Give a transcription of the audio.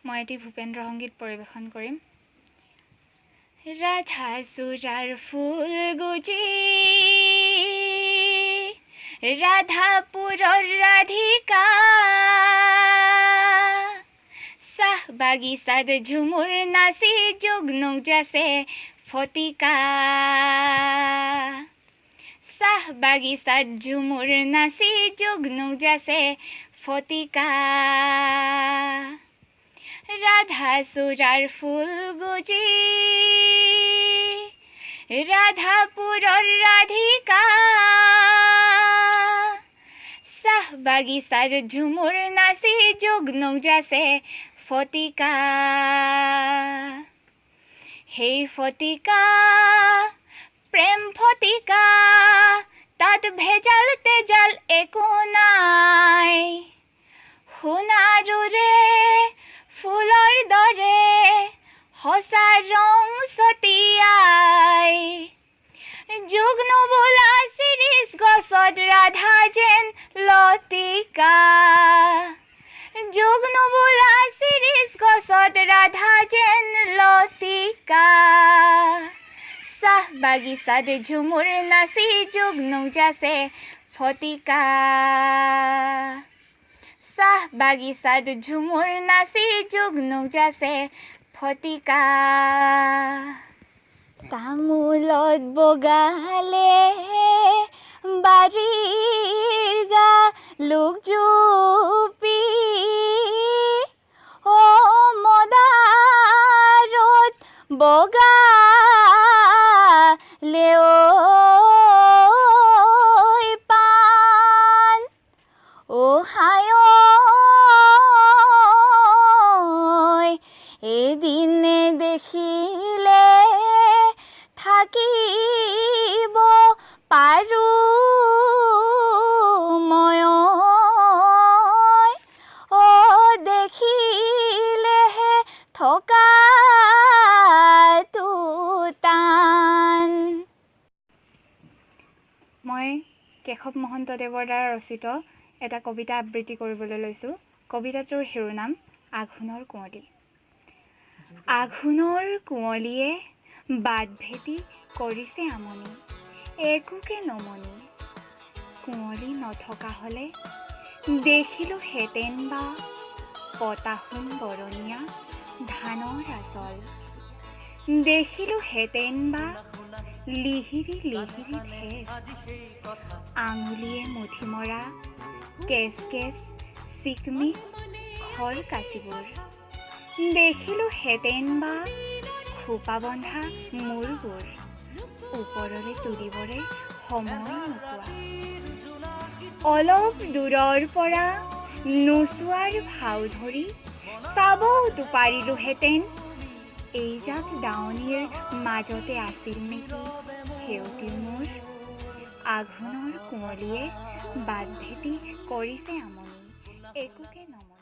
মই এটি ভূপেন্দ্ৰ সংগীত পৰিৱেশন কৰিম। ৰাধা চূড়াৰ ফুল গুজি ৰাধাপুৰৰ ৰাধিকা চাহ বাগিচাত ঝুমুৰ নাচি যুগ্নু যাচে ফটিকা চাহ বাগিচাত ঝুমুৰ নাচি যুগ্নু যাচে ফটিকা ৰাধা চূড়াৰ ফুল গুজি ৰাধাপুৰৰ ৰাধিকা চাহ বাগিচাত ঝুমুৰ নাচি যুগ্নু যাচে ফটিকা সেই ফটিকা প্ৰেম ফটিকা তাত ভেজাল তেজাল একো নাই সোণাৰুৰে ফুলৰ দৰে সঁচা ৰং ছটিয়াই যুগ্নু বোলা শিৰিষ গছত ৰাধা যেন লতিকা যুগ্নু বোলা শিৰিষ গছত ৰাধা যেন লতিকা চাহ বাগিচাত ঝুমুৰ নাচি যুগ্নু যাচে ফটিকা চাহ বাগিচাত ঝুমুৰ নাচি যুগ্নু যাচে ফটিকা তামোলত বগালে বাৰীৰ যা লোক জুপি মদাৰত বগালে পান হায় এদিনে দেখিলে থাকিব পাৰো মই দেখিলেহে থকাটো টান। মই কেশৱ মহন্তদেৱৰ দ্বাৰা ৰচিত এটা কবিতা আবৃত্তি কৰিবলৈ লৈছোঁ। কবিতাটোৰ শিৰোনাম আঘোণৰ কুঁৱলী। আঘোণৰ কুঁৱলীয়ে বাট ভেটি কৰিছে আমনি একোকে নমনি কুঁৱলী নথকা হ'লে দেখিলোহেঁতেন বা পতাসোণ বৰণীয়া ধানৰ আচল দেখিলোহেঁতেন বা লিহিৰি লিহিৰি ঢেৰ আঙুলিয়ে মুঠি মৰা কেচ কেচ চিকমিক খৰ কাচিবোৰ দেখিলোহেঁতেন বা খোপা বন্ধা মূৰবোৰ ওপৰলৈ তুলিবৰে সময় নোপোৱা অলপ দূৰৰ পৰা নোচোৱাৰ ভাও ধৰি চাবওতো পাৰিলোহেঁতেন এইজাক দাৱনীৰ মাজতে আছিল নেকি সেউতী মোৰ আঘোণৰ কুঁৱলীয়ে বাট ভেটি কৰিছে আমনি একোকে নমনি।